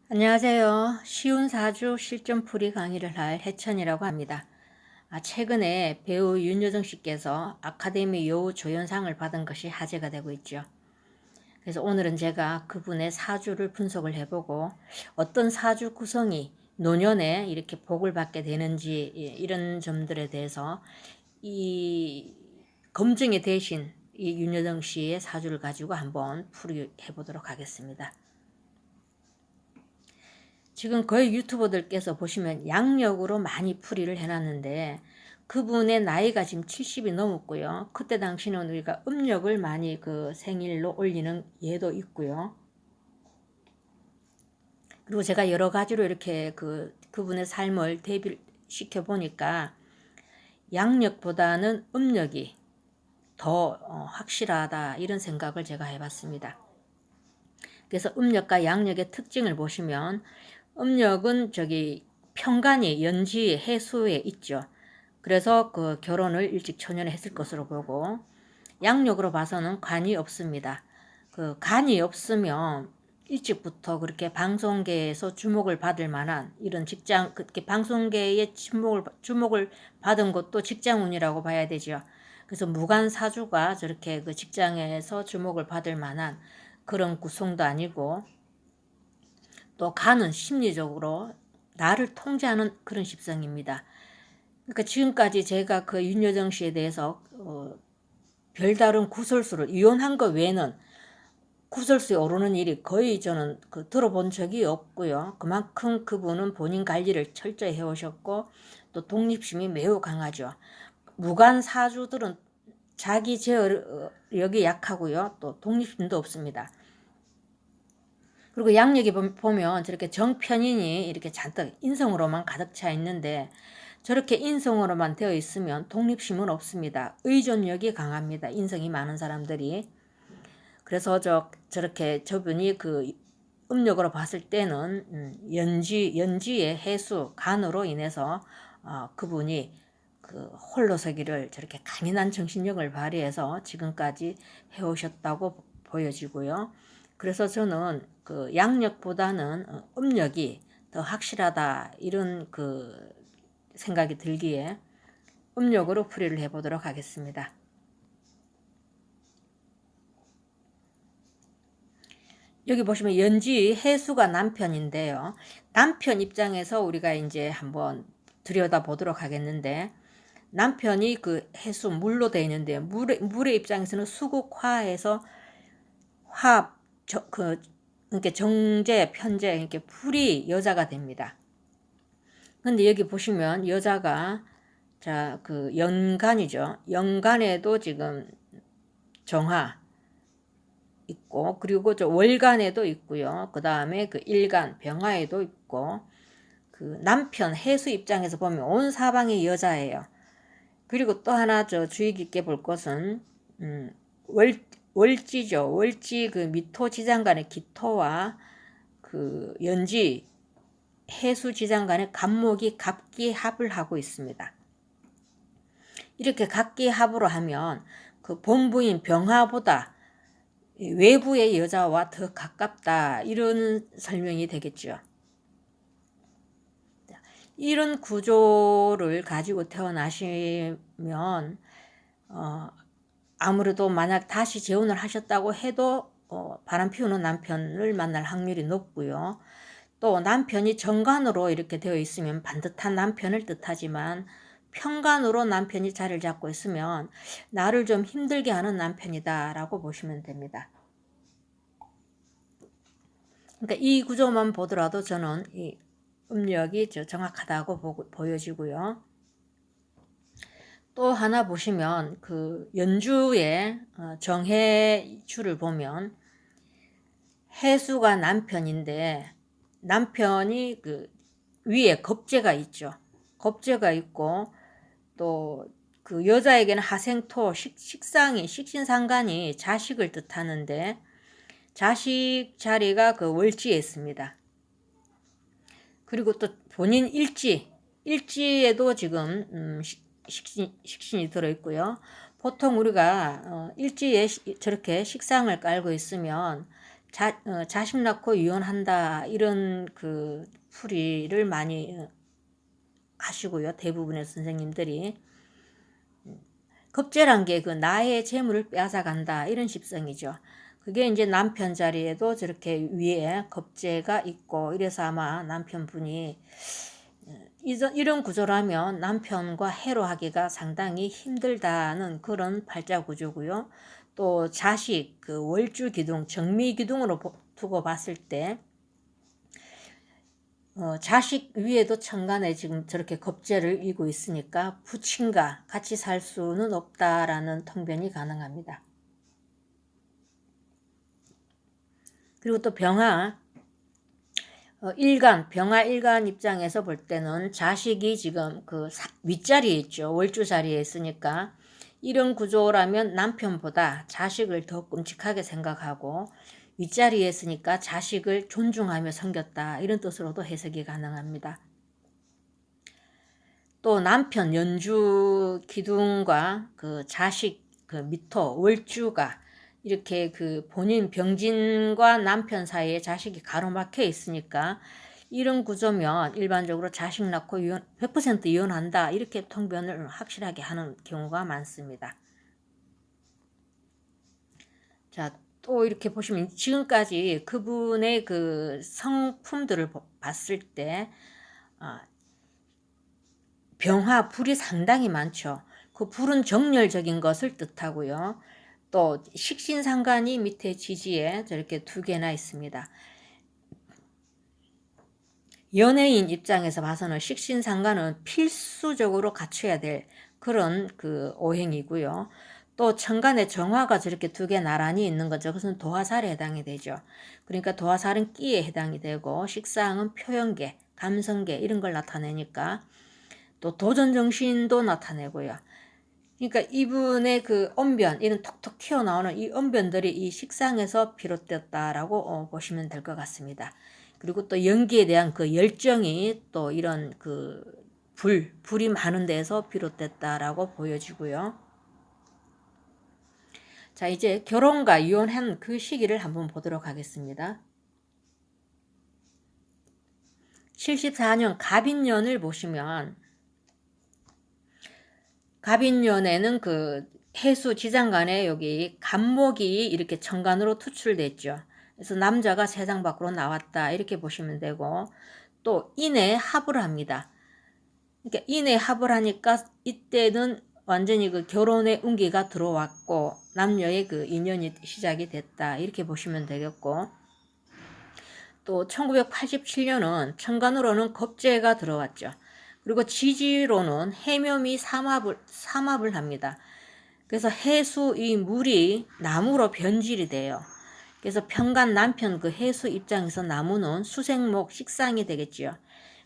안녕하세요. 쉬운 사주 실전풀이 강의를 할 해천이라고 합니다. 최근에 배우 윤여정 씨께서 아카데미 여우 조연상을 받은 것이 화제가 되고 있죠. 그래서 오늘은 제가 그분의 사주를 분석을 해보고 어떤 사주 구성이 노년에 이렇게 복을 받게 되는지 이런 점들에 대해서 이 검증이 되신 이 윤여정 씨의 사주를 가지고 한번 풀이해 보도록 하겠습니다. 지금 거의 유튜버들께서 보시면 양력으로 많이 풀이를 해놨는데 그분의 나이가 지금 70이 넘었고요. 그때 당시는 우리가 음력을 많이 그 생일로 올리는 예도 있고요. 그리고 제가 여러 가지로 이렇게 그분의 삶을 대비시켜 보니까 양력보다는 음력이 더 확실하다 이런 생각을 제가 해봤습니다. 그래서 음력과 양력의 특징을 보시면 음력은 편관이 연지 해수에 있죠. 그래서 그 결혼을 일찍 초년에 했을 것으로 보고 양력으로 봐서는 관이 없습니다. 그 관이 없으면 일찍부터 그렇게 방송계에서 주목을 받을 만한 이런 직장, 그렇게 방송계의 주목을 받은 것도 직장운이라고 봐야 되죠. 그래서 무관 사주가 저렇게 그 직장에서 주목을 받을 만한 그런 구성도 아니고 또 간은 심리적으로 나를 통제하는 그런 십성입니다. 그러니까 지금까지 제가 그 윤여정 씨에 대해서 별다른 구설수를 이혼한 것 외에는 구설수에 오르는 일이 거의 저는 들어본 적이 없고요. 그만큼 그분은 본인 관리를 철저히 해오셨고 또 독립심이 매우 강하죠. 무관 사주들은 자기 제어력이 약하고요. 또 독립심도 없습니다. 그리고 양력이 보면 저렇게 정편인이 이렇게 잔뜩 인성으로만 가득 차 있는데 저렇게 인성으로만 되어 있으면 독립심은 없습니다. 의존력이 강합니다. 인성이 많은 사람들이. 그래서 저렇게 저분이 그 음력으로 봤을 때는 연지의 해수, 간으로 인해서 그분이 그 홀로서기를 저렇게 강인한 정신력을 발휘해서 지금까지 해오셨다고 보여지고요. 그래서 저는 그 양력보다는 음력이 더 확실하다 이런 그 생각이 들기에 음력으로 풀이를 해보도록 하겠습니다. 여기 보시면 연지 해수가 남편인데요. 남편 입장에서 우리가 이제 한번 들여다보도록 하겠는데 남편이 그 해수 물로 되어 있는데 물의 입장에서는 수국화해서 그러니까 정제, 편제, 이렇게 풀이 여자가 됩니다. 근데 여기 보시면 여자가 그 연간이죠. 연간에도 지금 정화 있고 그리고 월간에도 있고요. 그 다음에 그 일간 병화에도 있고 그 남편 해수 입장에서 보면 온 사방이 여자예요. 그리고 또 하나 주의 깊게 볼 것은 월지죠. 월지 그 미토 지장 간의 기토와 그 연지 해수 지장 간의 간목이 갑기합을 하고 있습니다. 이렇게 갑기합으로 하면 그 본부인 병화보다 외부의 여자와 더 가깝다 이런 설명이 되겠죠. 이런 구조를 가지고 태어나시면 아무래도 만약 다시 재혼을 하셨다고 해도 바람 피우는 남편을 만날 확률이 높고요. 또 남편이 정관으로 이렇게 되어 있으면 반듯한 남편을 뜻하지만 편관으로 남편이 자리를 잡고 있으면 나를 좀 힘들게 하는 남편이다 라고 보시면 됩니다. 그러니까 이 구조만 보더라도 저는 이 음력이 정확하다고 보여지고요. 또 하나 보시면 그 연주의 정해주를 보면 해수가 남편인데 남편이 그 위에 겁재가 있죠. 겁재가 있고 또 그 여자에게는 하생토 식신상간이 자식을 뜻하는데 자식 자리가 그 월지에 있습니다. 그리고 또 본인 일지에도 지금 식신이 들어있고요. 보통 우리가 일지에 저렇게 식상을 깔고 있으면 자식 낳고 이혼한다 이런 그 풀이를 많이 하시고요. 대부분의 선생님들이. 겁재란 게 그 나의 재물을 빼앗아간다 이런 십성이죠. 그게 이제 남편 자리에도 저렇게 위에 겁재가 있고 이래서 아마 남편분이 이런 구조라면 남편과 해로하기가 상당히 힘들다는 그런 팔자 구조고요. 또 자식 그 월주 기둥 정미 기둥으로 두고 봤을 때 자식 위에도 천간에 지금 저렇게 겁재를 이고 있으니까 부친과 같이 살 수는 없다라는 통변이 가능합니다. 그리고 또 병화 일간 입장에서 볼 때는 자식이 지금 그 윗자리에 있죠. 월주 자리에 있으니까 이런 구조라면 남편보다 자식을 더 끔찍하게 생각하고 윗자리에 있으니까 자식을 존중하며 섬겼다 이런 뜻으로도 해석이 가능합니다. 또 남편 연주 기둥과 그 자식 그 미토 월주가 이렇게 그 본인 병진과 남편 사이에 자식이 가로막혀 있으니까 이런 구조면 일반적으로 자식 낳고 100% 이혼한다 이렇게 통변을 확실하게 하는 경우가 많습니다. 자, 또 이렇게 보시면 지금까지 그분의 그 성품들을 봤을 때 병화 불이 상당히 많죠. 그 불은 정열적인 것을 뜻하고요. 또 식신상간이 밑에 지지에 저렇게 2개나 있습니다. 연예인 입장에서 봐서는 식신상간은 필수적으로 갖춰야 될 그런 그 오행이고요. 또 천간에 정화가 저렇게 2개 나란히 있는 거죠. 그것은 도화살에 해당이 되죠. 그러니까 도화살은 끼에 해당이 되고 식상은 표현계, 감성계 이런 걸 나타내니까 또 도전정신도 나타내고요. 그러니까 이분의 그 언변, 이런 톡톡 튀어나오는 이 언변들이 이 식상에서 비롯됐다라고 보시면 될 것 같습니다. 그리고 또 연기에 대한 그 열정이 또 이런 그 불이 많은 데서 비롯됐다라고 보여지고요. 자, 이제 결혼과 이혼한 그 시기를 한번 보도록 하겠습니다. 74년 갑인년을 보시면 갑인년에는 그 해수 지장간에 여기 간목이 이렇게 천간으로 투출됐죠. 그래서 남자가 세상 밖으로 나왔다 이렇게 보시면 되고 또 인에 합을 합니다. 그러니까 인에 합을 하니까 이때는 완전히 그 결혼의 운기가 들어왔고 남녀의 그 인연이 시작이 됐다 이렇게 보시면 되겠고 또 1987년은 천간으로는 겁재가 들어왔죠. 그리고 지지로는 해묘미 삼합을 합니다. 그래서 해수 이 물이 나무로 변질이 돼요. 그래서 편간 남편 그 해수 입장에서 나무는 수생목 식상이 되겠지요.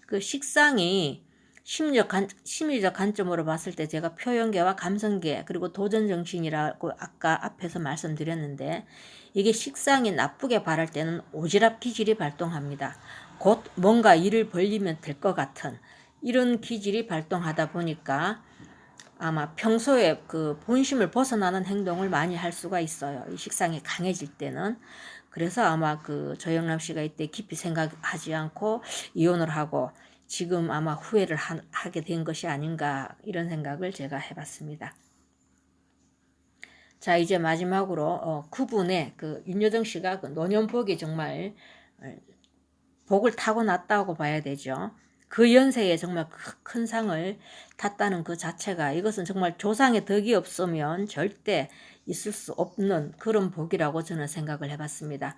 그 식상이 심리적 관점으로 봤을 때 제가 표현계와 감성계 그리고 도전정신이라고 아까 앞에서 말씀드렸는데 이게 식상이 나쁘게 발할 때는 오지랖 기질이 발동합니다. 곧 뭔가 일을 벌리면 될 것 같은 이런 기질이 발동하다 보니까 아마 평소에 그 본심을 벗어나는 행동을 많이 할 수가 있어요. 이 식상이 강해질 때는. 그래서 아마 그 조영남 씨가 이때 깊이 생각하지 않고 이혼을 하고 지금 아마 후회를 하게 된 것이 아닌가 이런 생각을 제가 해봤습니다. 자, 이제 마지막으로 그분의 그 윤여정 씨가 그 노년복이 정말 복을 타고났다고 봐야 되죠. 그 연세에 정말 큰 상을 탔다는 그 자체가 이것은 정말 조상의 덕이 없으면 절대 있을 수 없는 그런 복이라고 저는 생각을 해봤습니다.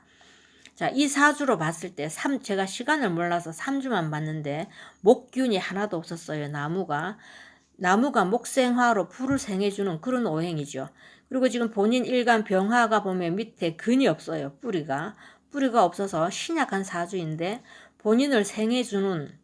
자, 이 사주로 봤을 때 제가 시간을 몰라서 3주만 봤는데 목균이 하나도 없었어요. 나무가 목생화로 불을 생해주는 그런 오행이죠. 그리고 지금 본인 일간 병화가 보면 밑에 근이 없어요. 뿌리가 없어서 신약한 사주인데 본인을 생해주는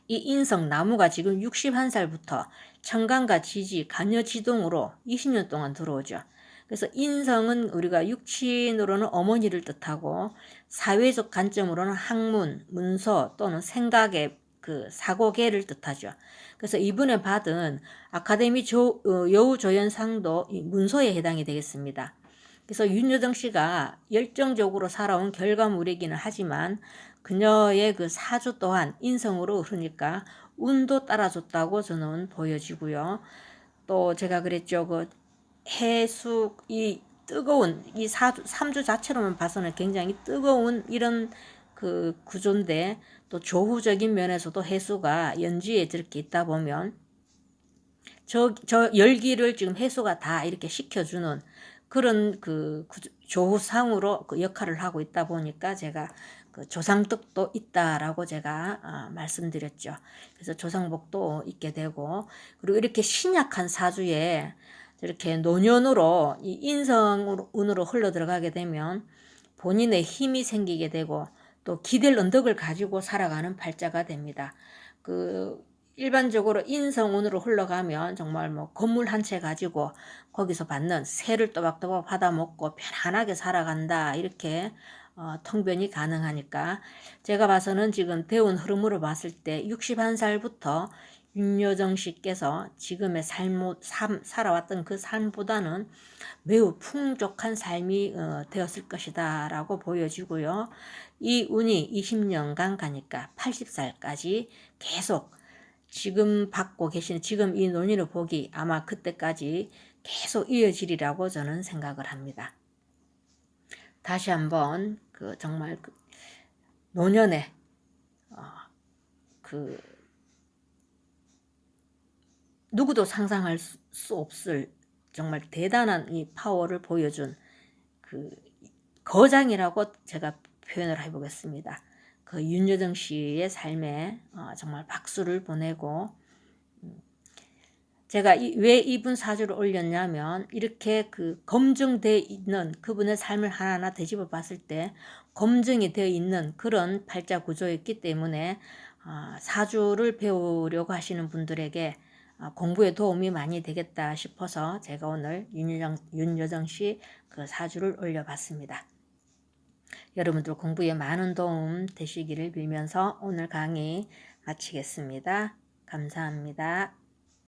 이 인성 나무가 지금 61살부터 천간과 지지, 간여지동으로 20년 동안 들어오죠. 그래서 인성은 우리가 육친으로는 어머니를 뜻하고 사회적 관점으로는 학문, 문서 또는 생각의 그 사고계를 뜻하죠. 그래서 이분에 받은 아카데미 여우조연상도 문서에 해당이 되겠습니다. 그래서 윤여정 씨가 열정적으로 살아온 결과물이기는 하지만 그녀의 그 사주 또한 인성으로 흐르니까 운도 따라줬다고 저는 보여지고요. 또 제가 그랬죠. 그 해수 이 뜨거운 이 삼주 자체로만 봐서는 굉장히 뜨거운 이런 그 구조인데 또 조후적인 면에서도 해수가 연지에 저렇게 있다 보면 저 열기를 지금 해수가 다 이렇게 식혀주는 그런 그 조후상으로 그 역할을 하고 있다 보니까 제가 그 조상덕도 있다라고 제가 말씀드렸죠. 그래서 조상복도 있게 되고, 그리고 이렇게 신약한 사주에 이렇게 노년으로 이 인성운으로 흘러 들어가게 되면 본인의 힘이 생기게 되고 또 기댈 언덕을 가지고 살아가는 팔자가 됩니다. 그 일반적으로 인성운으로 흘러가면 정말 뭐 건물 한 채 가지고 거기서 받는 세를 또박또박 받아먹고 편안하게 살아간다 이렇게 통변이 가능하니까 제가 봐서는 지금 대운 흐름으로 봤을 때 61살부터 윤여정 씨께서 지금의 살아왔던 그 삶보다는 매우 풍족한 삶이 되었을 것이다 라고 보여지고요. 이 운이 20년간 가니까 80살까지 계속 지금 받고 계시는 지금 이 논의를 보기 아마 그때까지 계속 이어지리라고 저는 생각을 합니다. 다시 한번 그 정말 그 노년에 그 누구도 상상할 수 없을 정말 대단한 이 파워를 보여준 그 거장이라고 제가 표현을 해보겠습니다. 그 윤여정 씨의 삶에 정말 박수를 보내고 제가 왜 이분 사주를 올렸냐면 이렇게 그 검증되어 있는 그분의 삶을 하나하나 되짚어 봤을 때 검증이 되어 있는 그런 팔자 구조였기 때문에 사주를 배우려고 하시는 분들에게 공부에 도움이 많이 되겠다 싶어서 제가 오늘 윤여정 씨 그 사주를 올려봤습니다. 여러분들 공부에 많은 도움 되시기를 빌면서 오늘 강의 마치겠습니다. 감사합니다.